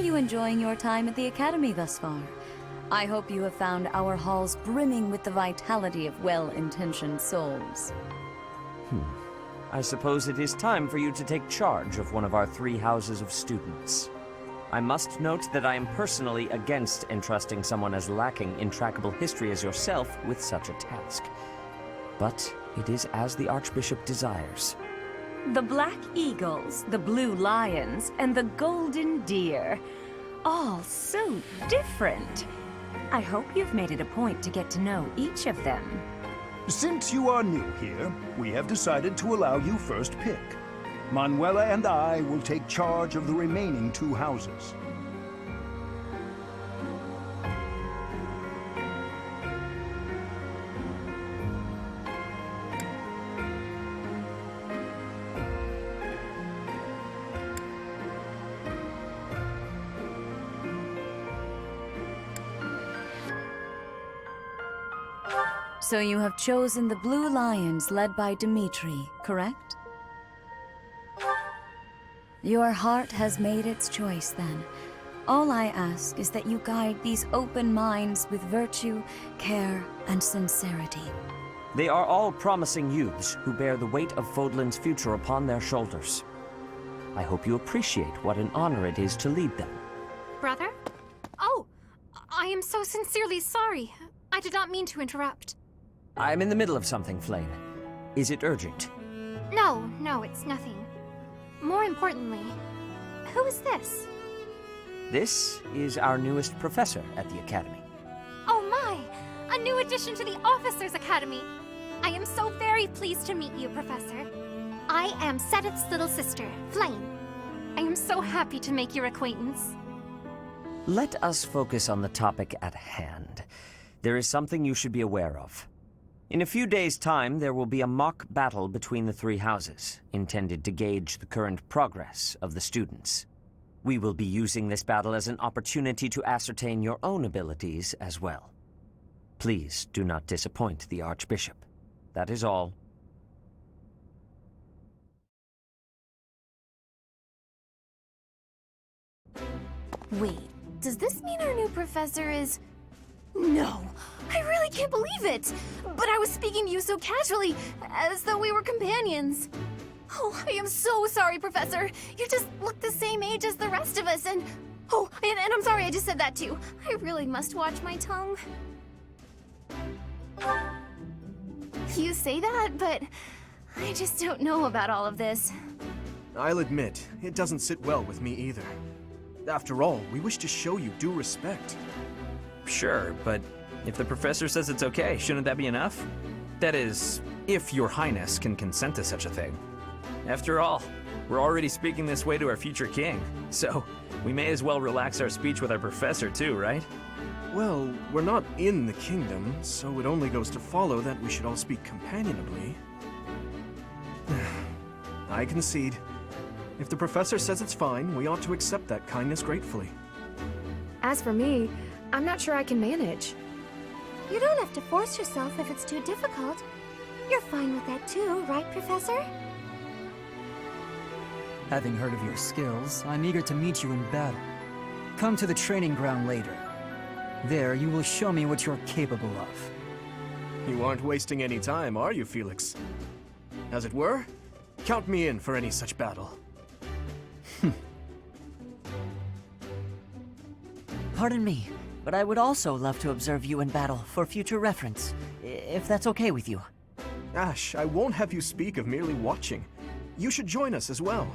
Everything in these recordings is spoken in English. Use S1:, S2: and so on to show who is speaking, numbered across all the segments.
S1: you enjoying your time at the Academy thus far? I hope you have found our halls brimming with the vitality of well-intentioned souls.
S2: I suppose it is time for you to take charge of one of our 3 houses of students. I must note that I am personally against entrusting someone as lacking in trackable history as yourself with such a task. But it is as the Archbishop desires.
S1: The black eagles, the blue lions, and the golden deer. All so different. I hope you've made it a point to get to know each of them.
S3: Since you are new here, we have decided to allow you first pick. Manuela and I will take charge of the remaining 2 houses.
S1: So you have chosen the Blue Lions led by Dimitri, correct? Your heart has made its choice then. All I ask is that you guide these open minds with virtue, care, and sincerity.
S2: They are all promising youths who bear the weight of Fodlan's future upon their shoulders. I hope you appreciate what an honor it is to lead them.
S4: Brother? Oh, I am so sincerely sorry. I did not mean to interrupt.
S2: I'm in the middle of something, Flame. Is it urgent?
S4: No, it's nothing. More importantly, who is this?
S2: This is our newest professor at the Academy.
S4: Oh my! A new addition to the Officers' Academy! I am so very pleased to meet you, Professor. I am Sedith's little sister, Flame. I am so happy to make your acquaintance.
S2: Let us focus on the topic at hand. There is something you should be aware of. In a few days' time, there will be a mock battle between the 3 houses, intended to gauge the current progress of the students. We will be using this battle as an opportunity to ascertain your own abilities as well. Please do not disappoint the Archbishop. That is all.
S4: Wait, does this mean our new professor is... No, I really can't believe it! But I was speaking to you so casually, as though we were companions. Oh, I am so sorry, Professor. You just look the same age as the rest of us, and... Oh, and I'm sorry I just said that too. I really must watch my tongue. You say that, but I just don't know about all of this.
S5: I'll admit, it doesn't sit well with me either. After all, we wish to show you due respect.
S6: Sure, but if the professor says it's okay, shouldn't that be enough? That is, if your highness can consent to such a thing. After all, we're already speaking this way to our future king, so we may as well relax our speech with our professor too, right?
S5: Well, we're not in the kingdom, so it only goes to follow that we should all speak companionably. I concede. If the professor says it's fine, we ought to accept that kindness gratefully.
S7: As for me, I'm not sure I can manage.
S4: You don't have to force yourself if it's too difficult. You're fine with that too, right, Professor?
S8: Having heard of your skills, I'm eager to meet you in battle. Come to the training ground later. There, you will show me what you're capable of.
S5: You aren't wasting any time, are you, Felix? As it were, count me in for any such battle.
S9: Pardon me, but I would also love to observe you in battle for future reference, if that's okay with you.
S5: Ash, I won't have you speak of merely watching. You should join us as well.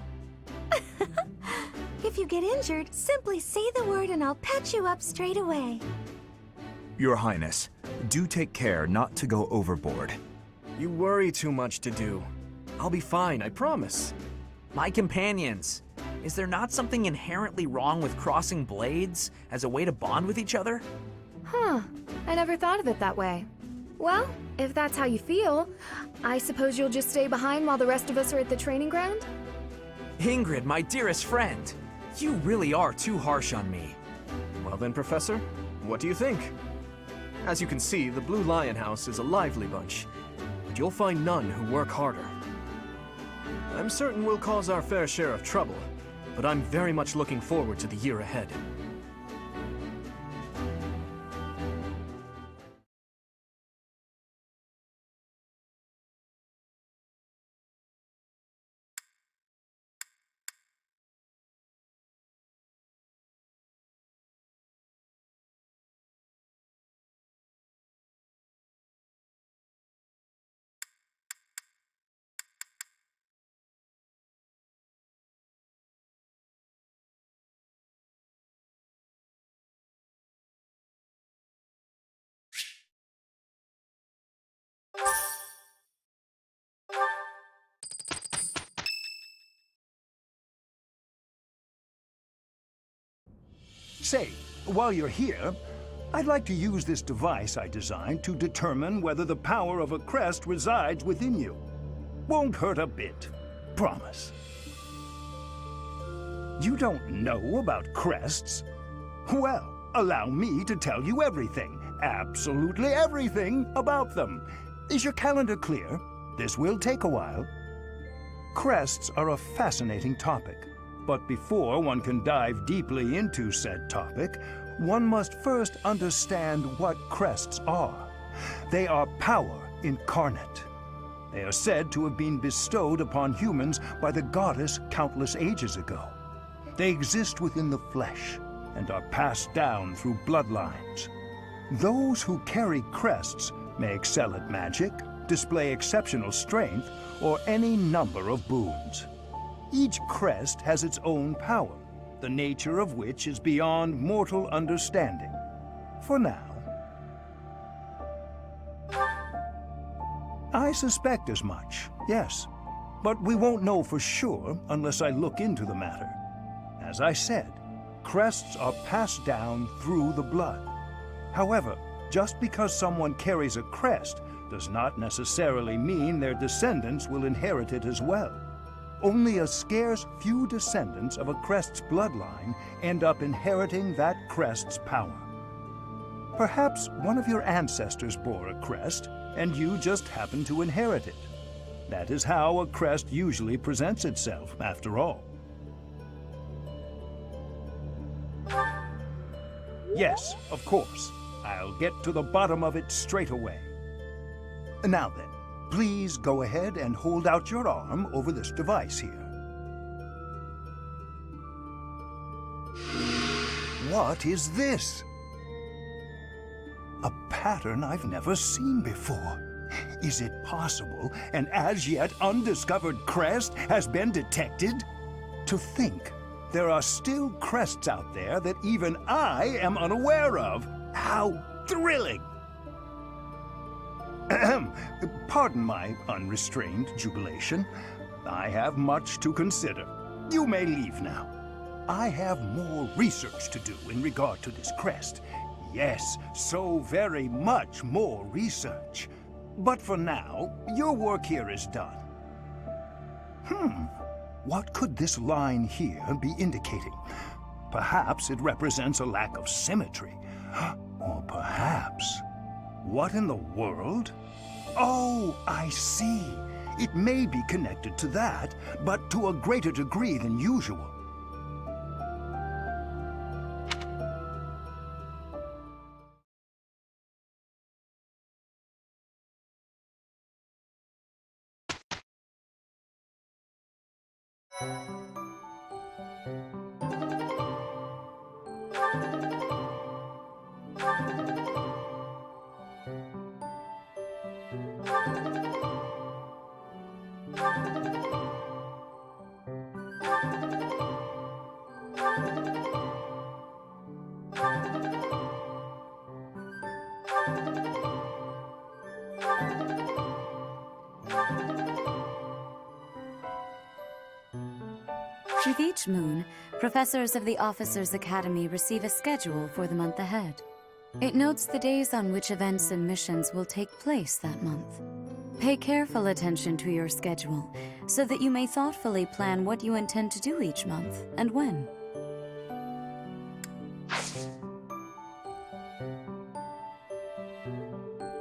S4: If you get injured, simply say the word and I'll patch you up straight away.
S10: Your Highness, do take care not to go overboard.
S5: You worry too much to do. I'll be fine, I promise.
S6: My companions, is there not something inherently wrong with crossing blades as a way to bond with each other?
S7: Huh, I never thought of it that way. Well, if that's how you feel, I suppose you'll just stay behind while the rest of us are at the training ground?
S6: Ingrid, my dearest friend, you really are too harsh on me.
S5: Well then, Professor, what do you think? As you can see, the Blue Lion House is a lively bunch, but you'll find none who work harder. I'm certain we'll cause our fair share of trouble, but I'm very much looking forward to the year ahead.
S3: Say, while you're here, I'd like to use this device I designed to determine whether the power of a crest resides within you. Won't hurt a bit. Promise. You don't know about crests? Well, allow me to tell you everything, absolutely everything about them. Is your calendar clear? This will take a while. Crests are a fascinating topic. But before one can dive deeply into said topic, one must first understand what crests are. They are power incarnate. They are said to have been bestowed upon humans by the goddess countless ages ago. They exist within the flesh and are passed down through bloodlines. Those who carry crests may excel at magic, display exceptional strength, or any number of boons. Each crest has its own power, the nature of which is beyond mortal understanding. For now. I suspect as much, yes. But we won't know for sure unless I look into the matter. As I said, crests are passed down through the blood. However, just because someone carries a crest does not necessarily mean their descendants will inherit it as well. Only a scarce few descendants of a crest's bloodline end up inheriting that crest's power. Perhaps one of your ancestors bore a crest, and you just happen to inherit it. That is how a crest usually presents itself, after all. Yes, of course. I'll get to the bottom of it straight away. Now then, please go ahead and hold out your arm over this device here. What is this? A pattern I've never seen before. Is it possible an as yet undiscovered crest has been detected? To think there are still crests out there that even I am unaware of. How thrilling! Pardon my unrestrained jubilation. I have much to consider. You may leave now. I have more research to do in regard to this crest. Yes, so very much more research. But for now, your work here is done. What could this line here be indicating? Perhaps it represents a lack of symmetry. Or perhaps... What in the world? Oh, I see. It may be connected to that, but to a greater degree than usual.
S11: With each moon, professors of the Officers' Academy receive a schedule for the month ahead. It notes the days on which events and missions will take place that month. Pay careful attention to your schedule, so that you may thoughtfully plan what you intend to do each month and when.